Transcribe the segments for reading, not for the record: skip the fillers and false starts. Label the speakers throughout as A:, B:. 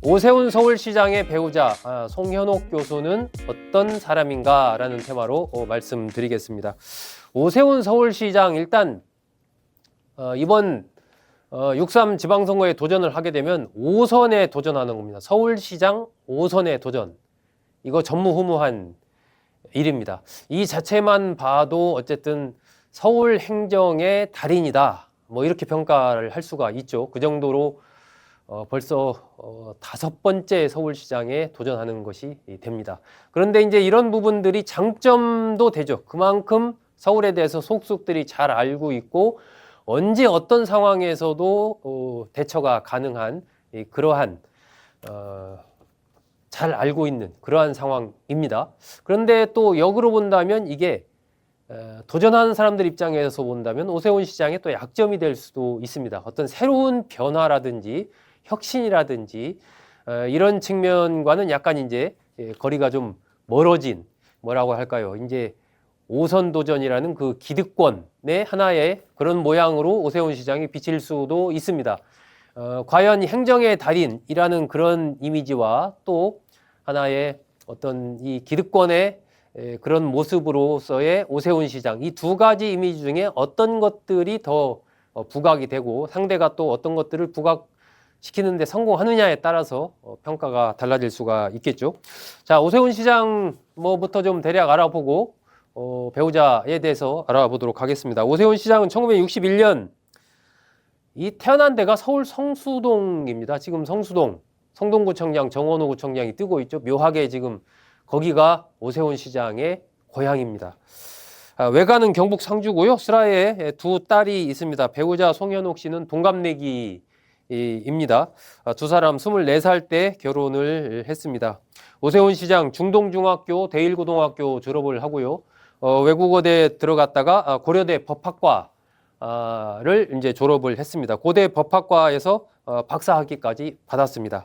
A: 오세훈 서울시장의 배우자 송현옥 교수는 어떤 사람인가 라는 테마로 말씀드리겠습니다. 오세훈 서울시장 일단 이번 6.3 지방선거에 도전을 하게 되면 5선에 도전하는 겁니다. 서울시장 5선에 도전. 이거 전무후무한 일입니다. 이 자체만 봐도 어쨌든 서울 행정의 달인이다. 뭐 이렇게 평가를 할 수가 있죠. 그 정도로 벌써 5번째 서울시장에 도전하는 것이 됩니다. 그런데 이제 이런 부분들이 장점도 되죠. 그만큼 서울에 대해서 속속들이 잘 알고 있고 언제 어떤 상황에서도 대처가 가능한 그러한 잘 알고 있는 그러한 상황입니다. 그런데 또 역으로 본다면 이게 도전하는 사람들 입장에서 본다면 오세훈 시장의 또 약점이 될 수도 있습니다. 어떤 새로운 변화라든지 혁신이라든지 이런 측면과는 약간 이제 거리가 좀 멀어진 뭐라고 할까요? 이제 5선 도전이라는 그 기득권의 하나의 그런 모양으로 오세훈 시장이 비칠 수도 있습니다. 과연 행정의 달인이라는 그런 이미지와 또 하나의 어떤 이 기득권의 그런 모습으로서의 오세훈 시장, 이 두 가지 이미지 중에 어떤 것들이 더 부각이 되고 상대가 또 어떤 것들을 부각시키는데 성공하느냐에 따라서 평가가 달라질 수가 있겠죠. 자, 오세훈 시장 뭐부터 좀 대략 알아보고 배우자에 대해서 알아보도록 하겠습니다. 오세훈 시장은 1961년 이 태어난 데가 서울 성수동입니다. 지금 성수동, 성동구청장, 정원호 구청장이 뜨고 있죠. 묘하게 지금 거기가 오세훈 시장의 고향입니다. 외가는 경북 상주고요. 슬하에 두 딸이 있습니다. 배우자 송현옥 씨는 동갑내기입니다. 두 사람 24살 때 결혼을 했습니다. 오세훈 시장 중동중학교, 대일고등학교 졸업을 하고요. 외국어대 들어갔다가 고려대 법학과를 이제 졸업을 했습니다. 고대 법학과에서 박사학위까지 받았습니다.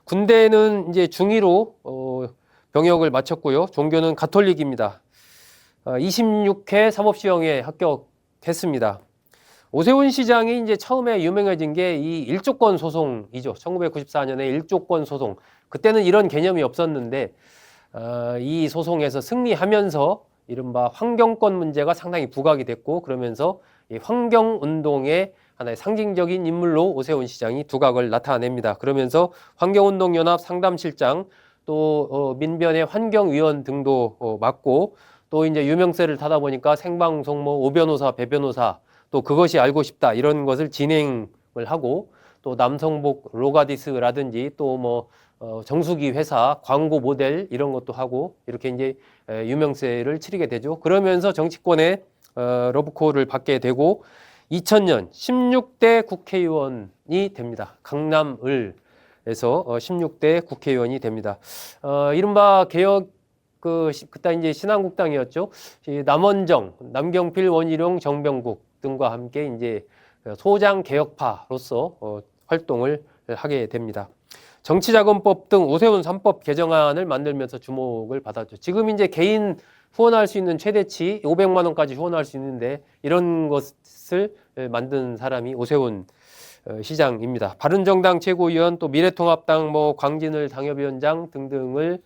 A: 군대는 이제 중위로 병역을 마쳤고요. 종교는 가톨릭입니다. 26회 사법시험에 합격했습니다. 오세훈 시장이 이제 처음에 유명해진 게 이 일조권 소송이죠. 1994년에 일조권 소송. 그때는 이런 개념이 없었는데 이 소송에서 승리하면서 이른바 환경권 문제가 상당히 부각이 됐고 그러면서 이 환경운동의 하나의 상징적인 인물로 오세훈 시장이 두각을 나타냅니다. 그러면서 환경운동연합 상담실장 또 민변의 환경위원 등도 맡고 또 이제 유명세를 타다 보니까 생방송 뭐 오변호사, 배변호사 또 그것이 알고 싶다 이런 것을 진행을 하고 또 남성복 로가디스라든지 또 뭐 정수기 회사 광고 모델 이런 것도 하고 이렇게 이제 유명세를 치르게 되죠. 그러면서 정치권에 러브콜을 받게 되고 2000년 16대 국회의원이 됩니다. 강남을에서 16대 국회의원이 됩니다. 이른바 개혁 그때 이제 신한국당이었죠. 남원정, 남경필, 원희룡, 정병국 등과 함께 이제 소장 개혁파로서 활동을 하게 됩니다. 정치자금법 등 오세훈 3법 개정안을 만들면서 주목을 받았죠. 지금 이제 개인 후원할 수 있는 최대치 500만 원까지 후원할 수 있는데 이런 것을 만든 사람이 오세훈 시장입니다. 바른정당 최고위원 또 미래통합당 뭐 광진을 당협위원장 등등을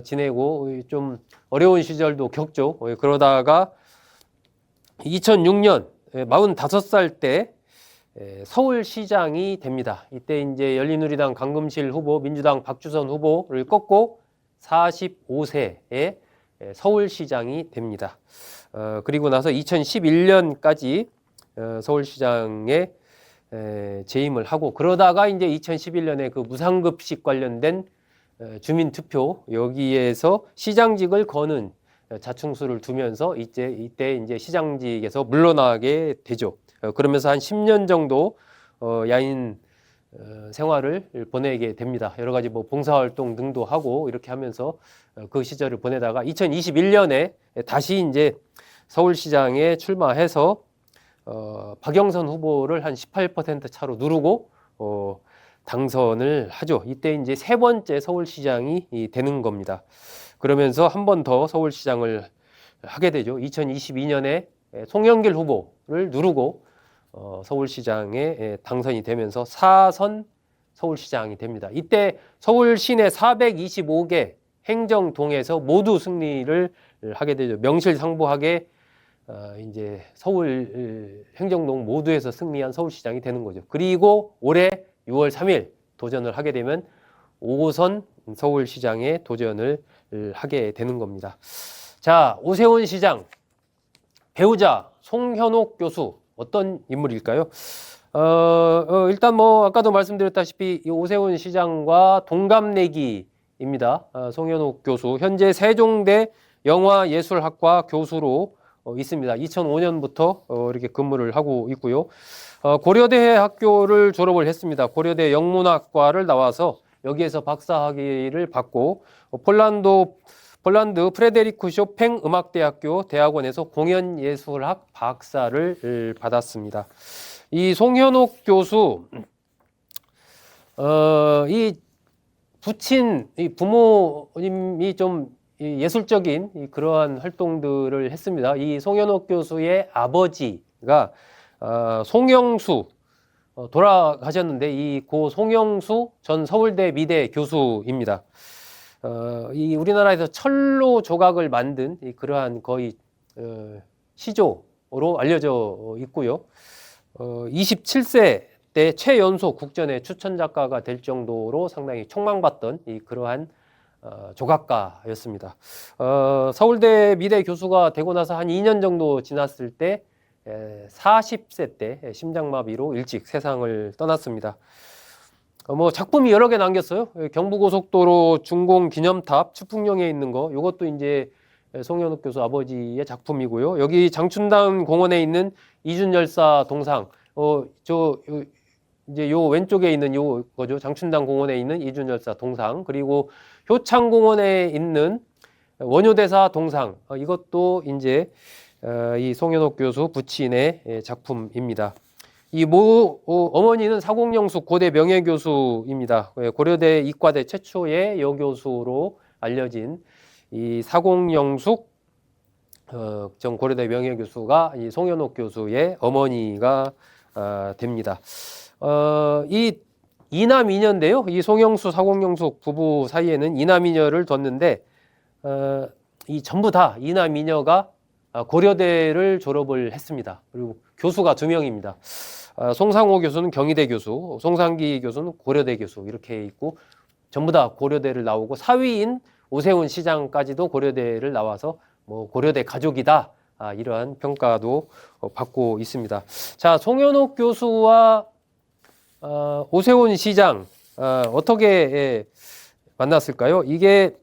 A: 지내고 좀 어려운 시절도 겪죠. 그러다가 2006년 45살 때 서울시장이 됩니다. 이때 이제 열린우리당 강금실 후보, 민주당 박주선 후보를 꺾고 45세에 서울시장이 됩니다. 그리고 나서 2011년까지 서울시장에 재임을 하고 그러다가 이제 2011년에 그 무상급식 관련된 주민투표 여기에서 시장직을 거는 자충수를 두면서 이때 이제 시장직에서 물러나게 되죠. 그러면서 한 10년 정도 야인 생활을 보내게 됩니다. 여러 가지 뭐 봉사활동 등도 하고 이렇게 하면서 그 시절을 보내다가 2021년에 다시 이제 서울시장에 출마해서 박영선 후보를 한 18% 차로 누르고 당선을 하죠. 이때 이제 세 번째 서울시장이 되는 겁니다. 그러면서 한 번 더 서울시장을 하게 되죠. 2022년에 송영길 후보를 누르고 서울시장에 당선이 되면서 4선 서울시장이 됩니다. 이때 서울 시내 425개 행정동에서 모두 승리를 하게 되죠. 명실상부하게 이제 서울 행정동 모두에서 승리한 서울시장이 되는 거죠. 그리고 올해 6월 3일 도전을 하게 되면 5호선 서울시장에 도전을 하게 되는 겁니다. 자, 오세훈 시장 배우자 송현옥 교수 어떤 인물일까요? 일단 뭐 아까도 말씀드렸다시피 이 오세훈 시장과 동갑내기입니다. 송현옥 교수 현재 세종대 영화예술학과 교수로 있습니다. 2005년부터 이렇게 근무를 하고 있고요. 고려대 학교를 졸업을 했습니다. 고려대 영문학과를 나와서 여기에서 박사학위를 받고 폴란드 프레데리크 쇼팽 음악대학교 대학원에서 공연예술학 박사를 받았습니다. 이 송현옥 교수, 이 부모님이 좀 예술적인 그러한 활동들을 했습니다. 이 송현옥 교수의 아버지가 송영수 돌아가셨는데 이 고 송영수 전 서울대 미대 교수입니다. 이 우리나라에서 철로 조각을 만든 그러한 거의 시조로 알려져 있고요. 27세 때 최연소 국전의 추천 작가가 될 정도로 상당히 촉망받던 그러한 조각가였습니다. 서울대 미대 교수가 되고 나서 한 2년 정도 지났을 때 40세 때 심장마비로 일찍 세상을 떠났습니다. 뭐 작품이 여러 개 남겼어요. 경부고속도로 중공기념탑 추풍령에 있는 거, 이것도 이제 송현옥 교수 아버지의 작품이고요. 여기 장춘당 공원에 있는 이준열사 동상, 이제 요 왼쪽에 있는 요거죠. 장춘당 공원에 있는 이준열사 동상, 그리고 효창공원에 있는 원효대사 동상, 이것도 이제 이 송현옥 교수 부친의 작품입니다. 이 어머니는 사공영숙 고대 명예교수입니다. 고려대 이과대 최초의 여교수로 알려진 이 사공영숙 전 고려대 명예교수가 이 송현옥 교수의 어머니가 됩니다. 이 이남이녀인데요. 이 송영수 사공영숙 부부 사이에는 이남이녀를 뒀는데 이 전부 다 이남이녀가 고려대를 졸업을 했습니다. 그리고 교수가 2명입니다. 송상호 교수는 경희대 교수, 송상기 교수는 고려대 교수 이렇게 있고 전부 다 고려대를 나오고 사위인 오세훈 시장까지도 고려대를 나와서 뭐 고려대 가족이다, 이러한 평가도 받고 있습니다. 자, 송현옥 교수와 오세훈 시장 어떻게 만났을까요? 이게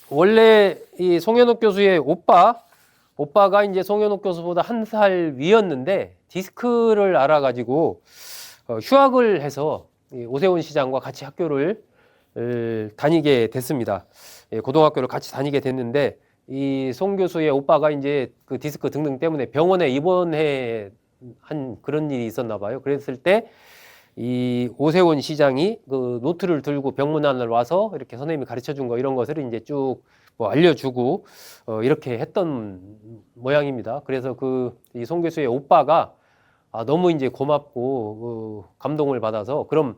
A: 원래 이 송현옥 교수의 오빠가 이제 송현옥 교수보다 1살 위였는데 디스크를 알아가지고 휴학을 해서 오세훈 시장과 같이 학교를 다니게 됐습니다. 고등학교를 같이 다니게 됐는데 이 송 교수의 오빠가 이제 그 디스크 등등 때문에 병원에 입원해 한 그런 일이 있었나 봐요. 그랬을 때 이 오세훈 시장이 그 노트를 들고 병문안을 와서 이렇게 선생님이 가르쳐 준 거 이런 것을 이제 쭉 뭐 알려주고 이렇게 했던 모양입니다. 그래서 이 송 교수의 오빠가 너무 이제 고맙고 감동을 받아서 그럼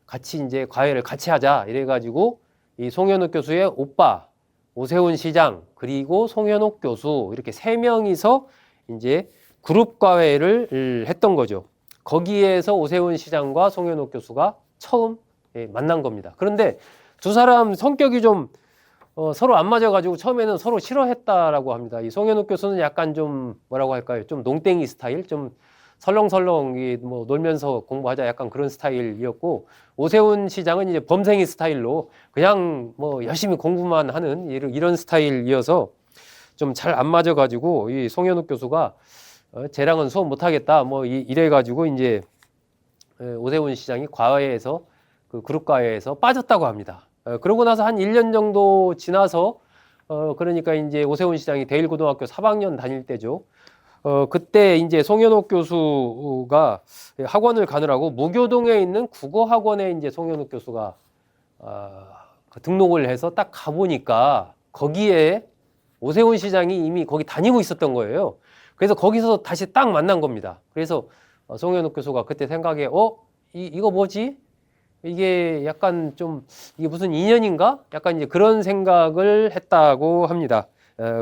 A: 같이 이제 과외를 같이 하자 이래가지고 이 송현옥 교수의 오빠, 오세훈 시장, 그리고 송현옥 교수 이렇게 3명이서 이제 그룹 과외를 했던 거죠. 거기에서 오세훈 시장과 송현옥 교수가 처음 만난 겁니다. 그런데 두 사람 성격이 좀 서로 안 맞아가지고 처음에는 서로 싫어했다라고 합니다. 이 송현옥 교수는 약간 좀 뭐라고 할까요? 좀 농땡이 스타일, 좀 설렁설렁 뭐 놀면서 공부하자 약간 그런 스타일이었고 오세훈 시장은 이제 범생이 스타일로 그냥 뭐 열심히 공부만 하는 이런 스타일이어서 좀 잘 안 맞아가지고 이 송현옥 교수가 쟤랑은 수업 못하겠다 뭐 이래가지고 이제 오세훈 시장이 과외에서 그 그룹 과외에서 빠졌다고 합니다. 그러고 나서 한 1년 정도 지나서 그러니까 이제 오세훈 시장이 대일고등학교 3학년 다닐 때죠. 그때 이제 송현옥 교수가 학원을 가느라고 무교동에 있는 국어학원에 이제 송현옥 교수가 등록을 해서 딱 가보니까 거기에 오세훈 시장이 이미 거기 다니고 있었던 거예요. 그래서 거기서 다시 딱 만난 겁니다. 그래서 송현옥 교수가 그때 생각에 이거 뭐지? 이게 약간 좀 이게 무슨 인연인가? 약간 이제 그런 생각을 했다고 합니다.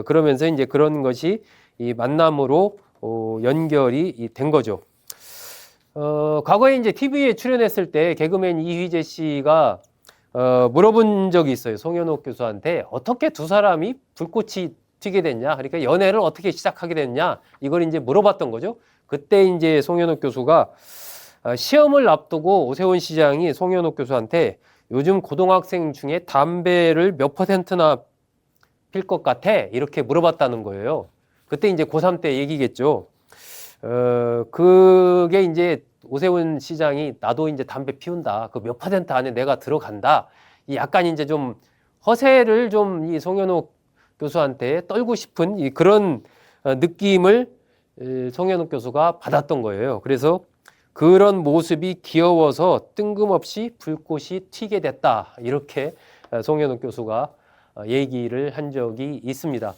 A: 그러면서 이제 그런 것이 이 만남으로 연결이 된 거죠. 과거에 이제 TV에 출연했을 때 개그맨 이휘재 씨가 물어본 적이 있어요. 송현옥 교수한테 어떻게 두 사람이 불꽃이 튀게 됐냐? 그러니까 연애를 어떻게 시작하게 됐냐? 이걸 이제 물어봤던 거죠. 그때 이제 송현옥 교수가 시험을 앞두고 오세훈 시장이 송현옥 교수한테 요즘 고등학생 중에 담배를 몇 퍼센트나 필 것 같아? 이렇게 물어봤다는 거예요. 그때 이제 고3 때 얘기겠죠. 그게 이제 오세훈 시장이 나도 이제 담배 피운다. 그 몇 퍼센트 안에 내가 들어간다. 이 약간 이제 좀 허세를 좀 이 송현옥 교수한테 떨고 싶은 이 그런 느낌을 송현옥 교수가 받았던 거예요. 그래서 그런 모습이 귀여워서 뜬금없이 불꽃이 튀게 됐다. 이렇게 송현옥 교수가 얘기를 한 적이 있습니다.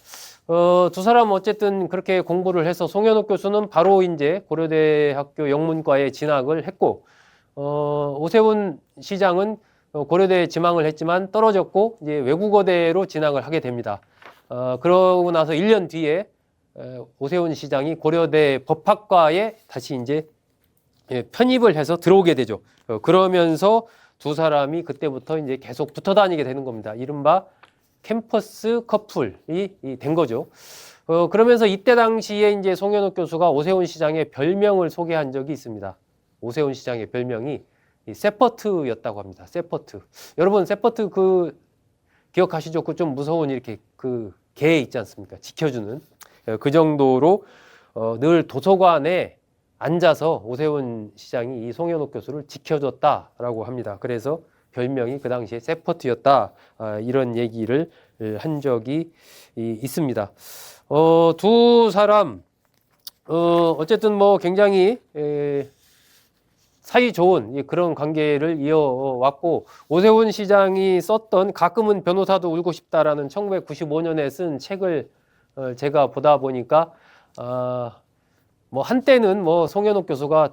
A: 두 사람 어쨌든 그렇게 공부를 해서 송현옥 교수는 바로 이제 고려대학교 영문과에 진학을 했고, 오세훈 시장은 고려대에 지망을 했지만 떨어졌고, 이제 외국어대로 진학을 하게 됩니다. 그러고 나서 1년 뒤에 오세훈 시장이 고려대 법학과에 다시 이제 편입을 해서 들어오게 되죠. 그러면서 두 사람이 그때부터 이제 계속 붙어 다니게 되는 겁니다. 이른바 캠퍼스 커플이 된 거죠. 그러면서 이때 당시에 이제 송현옥 교수가 오세훈 시장의 별명을 소개한 적이 있습니다. 오세훈 시장의 별명이 세퍼트였다고 합니다. 세퍼트. 여러분 세퍼트 그 기억하시죠? 그 좀 무서운 이렇게 그 개 있지 않습니까? 지켜주는 그 정도로 늘 도서관에 앉아서 오세훈 시장이 이 송현옥 교수를 지켜줬다라고 합니다. 그래서 별명이 그 당시에 세퍼트였다. 이런 얘기를 한 적이 있습니다. 두 사람 어쨌든 뭐 굉장히 사이 좋은 그런 관계를 이어왔고, 오세훈 시장이 썼던 가끔은 변호사도 울고 싶다라는 1995년에 쓴 책을 제가 보다 보니까 뭐 한때는 뭐 송현옥 교수가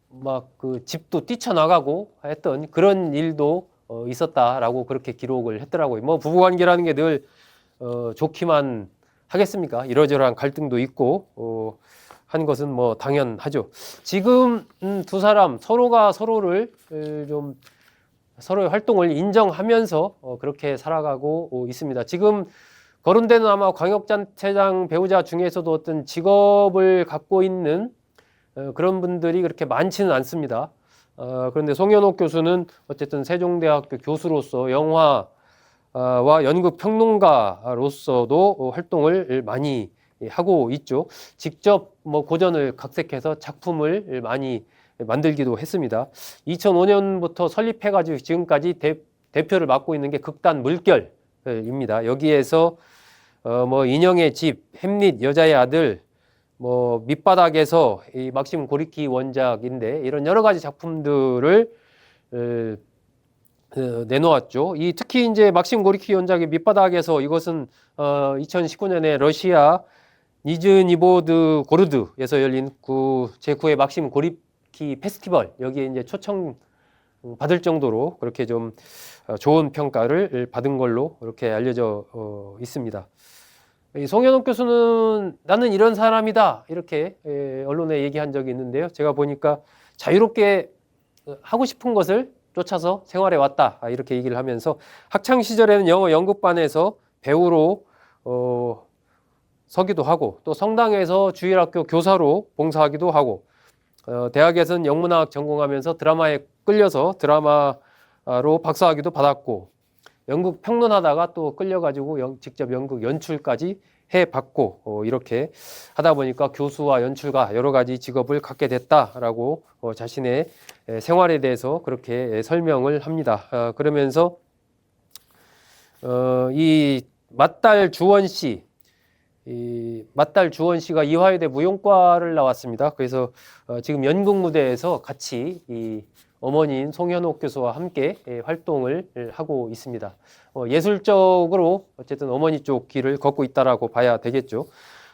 A: 막 그 집도 뛰쳐나가고 했던 그런 일도 있었다라고 그렇게 기록을 했더라고요. 뭐 부부관계라는 게 늘 좋기만 하겠습니까? 이러저러한 갈등도 있고 한 것은 뭐 당연하죠. 지금 두 사람 서로가 서로를 좀 서로의 활동을 인정하면서 그렇게 살아가고 있습니다. 지금 거론되는 아마 광역단체장 배우자 중에서도 어떤 직업을 갖고 있는 그런 분들이 그렇게 많지는 않습니다. 그런데 송현옥 교수는 어쨌든 세종대학교 교수로서 영화와 연극 평론가로서도 활동을 많이 하고 있죠. 직접 뭐 고전을 각색해서 작품을 많이 만들기도 했습니다. 2005년부터 설립해가지고 지금까지 대표를 맡고 있는 게 극단 물결입니다. 여기에서 뭐 인형의 집, 햄릿, 여자의 아들, 뭐 밑바닥에서 이 막심 고리키 원작인데 이런 여러 가지 작품들을 내놓았죠. 이 특히 이제 막심 고리키 원작의 밑바닥에서 이것은 2019년에 러시아 니즈니보드 고르드에서 열린 제9회 막심 고리키 페스티벌, 여기에 이제 초청 받을 정도로 그렇게 좀 좋은 평가를 받은 걸로 이렇게 알려져 있습니다. 송현옥 교수는 나는 이런 사람이다 이렇게 언론에 얘기한 적이 있는데요. 제가 보니까 자유롭게 하고 싶은 것을 쫓아서 생활해 왔다 이렇게 얘기를 하면서 학창 시절에는 영어 연극반에서 배우로 서기도 하고, 또 성당에서 주일학교 교사로 봉사하기도 하고, 대학에서는 영문학 전공하면서 드라마에 끌려서 드라마로 박사학위도 받았고, 연극 평론하다가 또 끌려가지고 직접 연극 연출까지 해봤고, 이렇게 하다 보니까 교수와 연출가 여러 가지 직업을 갖게 됐다라고 자신의 생활에 대해서 그렇게 설명을 합니다. 그러면서 이 맏딸 주원 씨, 이 맏딸 주원 씨가 이화여대 무용과를 나왔습니다. 그래서 지금 연극 무대에서 같이 이 어머니인 송현옥 교수와 함께 활동을 하고 있습니다. 예술적으로 어쨌든 어머니 쪽 길을 걷고 있다라고 봐야 되겠죠.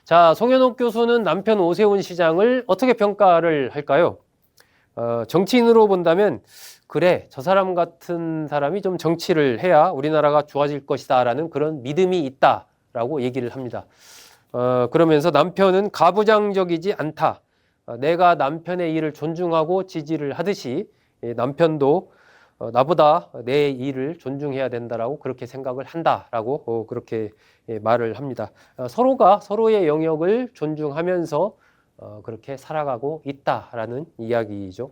A: 자, 송현옥 교수는 남편 오세훈 시장을 어떻게 평가를 할까요? 정치인으로 본다면 그래, 저 사람 같은 사람이 좀 정치를 해야 우리나라가 좋아질 것이다 라는 그런 믿음이 있다라고 얘기를 합니다. 그러면서 남편은 가부장적이지 않다. 내가 남편의 일을 존중하고 지지를 하듯이 남편도 나보다 내 일을 존중해야 된다라고 그렇게 생각을 한다라고 그렇게 말을 합니다. 서로가 서로의 영역을 존중하면서 그렇게 살아가고 있다라는 이야기죠.